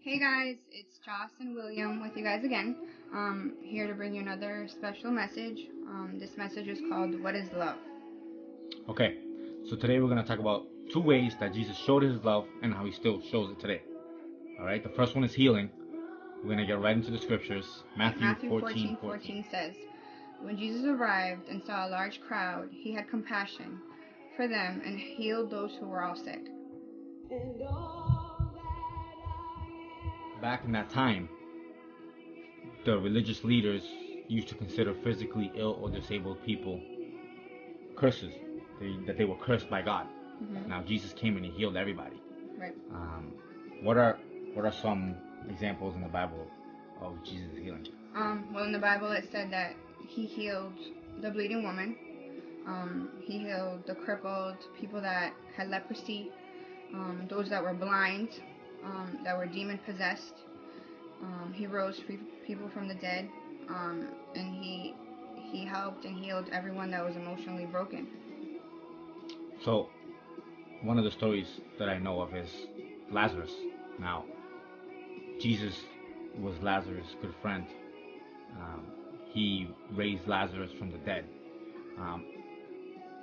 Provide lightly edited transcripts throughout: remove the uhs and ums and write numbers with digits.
Hey guys, it's Joss and William with you guys again. Here to bring you another special message. This message is called What is Love? Okay, so today we're going to talk about two ways that Jesus showed his love and how he still shows it today. Alright, the first one is healing. We're going to get right into the scriptures. Matthew 14:14 says, When Jesus arrived and saw a large crowd, he had compassion for them and healed those who were all sick. Back in that time, the religious leaders used to consider physically ill or disabled people curses, that they were cursed by God. Mm-hmm. Now Jesus came and he healed everybody. Right. What are some examples in the Bible of Jesus healing? Well, in the Bible it said that he healed the bleeding woman. He healed the crippled, people that had leprosy, those that were blind, that were demon possessed. He rose people from the dead, and he helped and healed everyone that was emotionally broken. So, one of the stories that I know of is Lazarus. Now, Jesus was Lazarus' good friend. He raised Lazarus from the dead.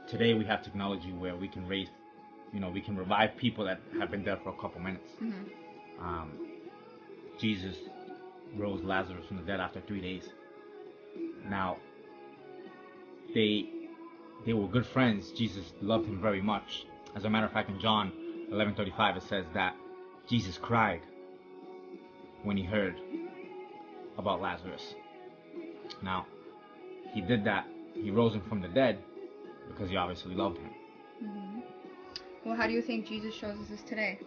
Today we have technology where we can we can revive people that have been dead for a couple minutes. Mm-hmm. Jesus rose Lazarus from the dead after 3 days. Now, they were good friends. Jesus loved him very much. As a matter of fact, in John 11:35 it says that Jesus cried when he heard about Lazarus. Now, he did that. He rose him from the dead because he obviously loved him. Mm-hmm. Well, how do you think Jesus shows us this today?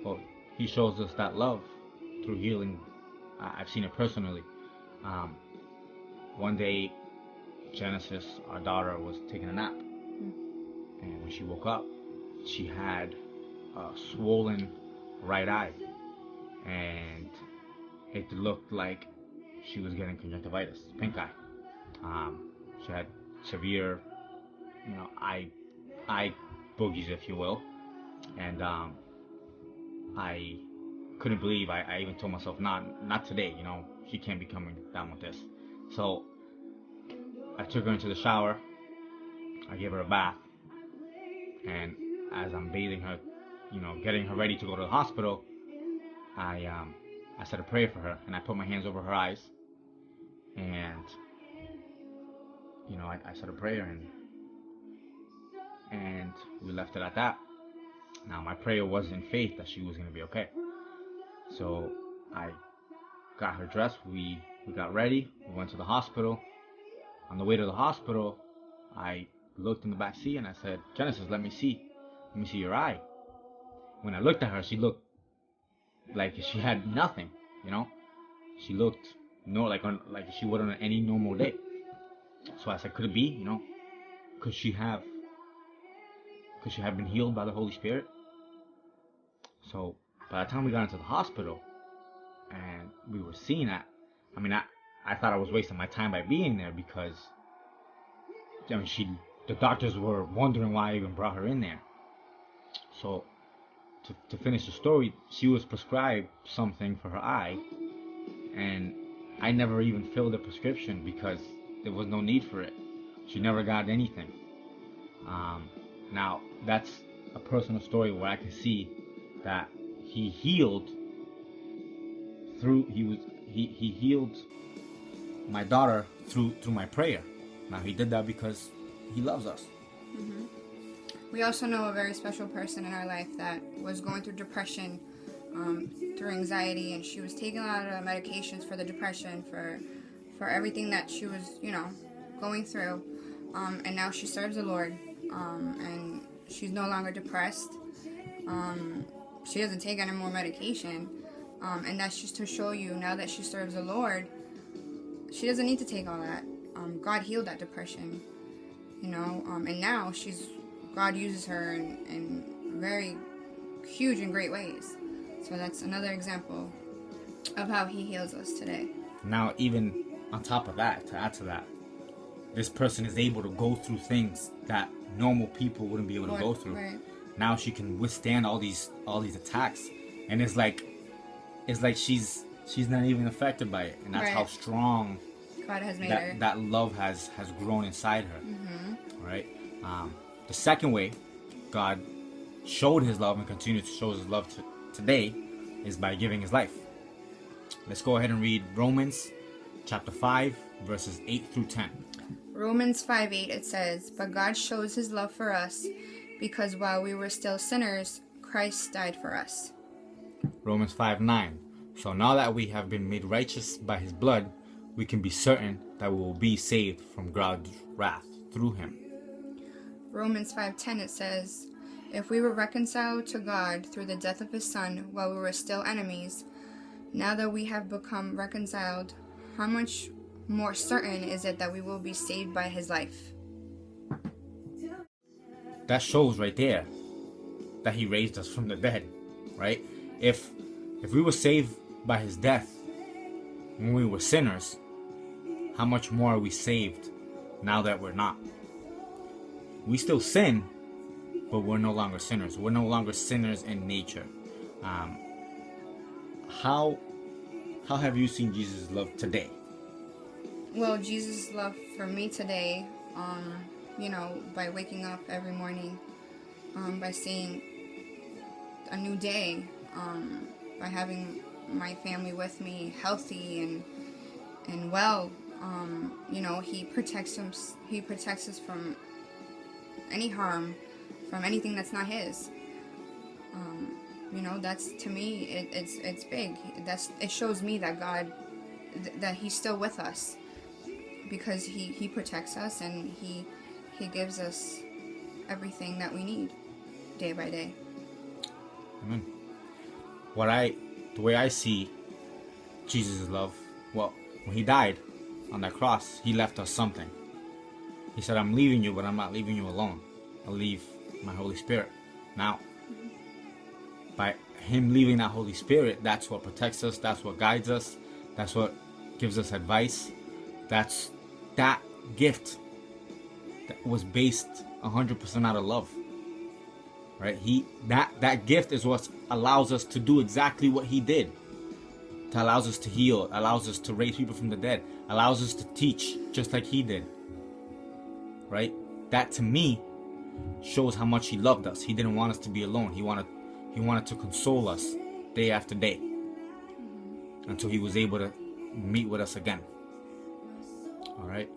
Well, he shows us that love through healing. I've seen it personally. One day, Genesis, our daughter, was taking a nap. And when she woke up, she had a swollen right eye. And it looked like she was getting conjunctivitis, pink eye. She had severe, eye boogies, if you will. And I couldn't believe. I even told myself, not today. She can't be coming down with this. So I took her into the shower. I gave her a bath, and as I'm bathing her, getting her ready to go to the hospital, I said a prayer for her, and I put my hands over her eyes, and I said a prayer, and we left it at that. Now, my prayer was in faith that she was going to be okay. So I got her dressed. We got ready. We went to the hospital. On the way to the hospital, I looked in the back seat and I said, Genesis, let me see your eye. When I looked at her, she looked like she had nothing. She looked like she would on any normal day. So I said, could it be? Could she have been healed by the Holy Spirit? So by the time we got into the hospital and we were seeing that, I thought I was wasting my time by being there because the doctors were wondering why I even brought her in there. So to finish the story, she was prescribed something for her eye, and I never even filled the prescription because there was no need for it. She never got anything. Now that's a personal story where I can see that he healed he healed my daughter through my prayer. Now he did that because he loves us. Mm-hmm. We also know a very special person in our life that was going through depression, through anxiety, and she was taking a lot of medications for the depression, for everything that she was, going through. And now she serves the Lord, and she's no longer depressed. She doesn't take any more medication, and that's just to show you, now that she serves the Lord, she doesn't need to take all that. God healed that depression, and now God uses her in very huge and great ways. So that's another example of how he heals us today. Now, even on top of that, to add to that, this person is able to go through things that normal people wouldn't be able to go through. Right. Now she can withstand all these attacks, and it's like it's like she's not even affected by it, and that's how Right. strong God has made her. that love has grown inside her. Mm-hmm. Right. The second way God showed His love and continues to show His love today is by giving His life. Let's go ahead and read Romans chapter 5 verses 8 through 10. Romans 5:8, it says, "But God shows His love for us, because while we were still sinners, Christ died for us." Romans 5:9. So now that we have been made righteous by His blood, we can be certain that we will be saved from God's wrath through Him. Romans 5:10, it says, "If we were reconciled to God through the death of His Son while we were still enemies, now that we have become reconciled, how much more certain is it that we will be saved by His life?" That shows right there that He raised us from the dead, right? If we were saved by His death when we were sinners, how much more are we saved now that we're not? We still sin, but we're no longer sinners. We're no longer sinners in nature. How have you seen Jesus' love today? Well, Jesus' love for me today, by waking up every morning, by seeing a new day, by having my family with me, healthy and well. He protects us from any harm, from anything that's not His. That's, to me, it's big. It shows me that God, that He's still with us, because He protects us, and He gives us everything that we need day by day. Amen. The way I see Jesus' love, well, when He died on that cross, He left us something. He said, "I'm leaving you, but I'm not leaving you alone. I'll leave my Holy Spirit." Now, by Him leaving that Holy Spirit, that's what protects us, that's what guides us, that's what gives us advice. That's that gift that was based 100% out of love. Right? That gift is what allows us to do exactly what He did. It allows us to heal, allows us to raise people from the dead, allows us to teach just like He did. Right? That, to me, shows how much He loved us. He didn't want us to be alone. He wanted to console us day after day until He was able to meet with us again. All right.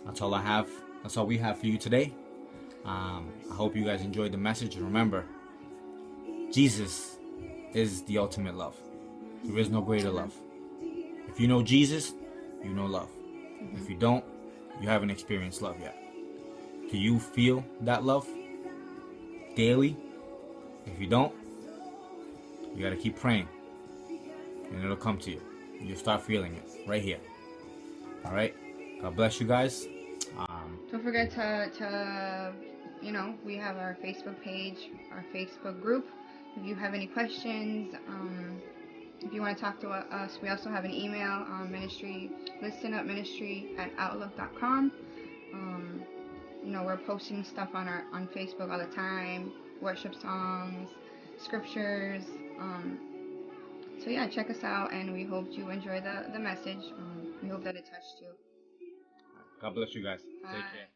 That's all I have. That's all we have for you today. I hope you guys enjoyed the message. And remember, Jesus is the ultimate love. There is no greater love. If you know Jesus, you know love. If you don't, you haven't experienced love yet. Do you feel that love daily? If you don't, you got to keep praying, and it'll come to you. You'll start feeling it right here. All right. God bless you guys. Don't forget to we have our Facebook page, our Facebook group. If you have any questions, if you want to talk to us, we also have an email, ministry, ListenUpMinistry@outlook.com. We're posting stuff on Facebook all the time, worship songs, scriptures. So yeah, check us out, and we hope you enjoy the message. We hope that it touched you. God bless you guys. Bye. Take care.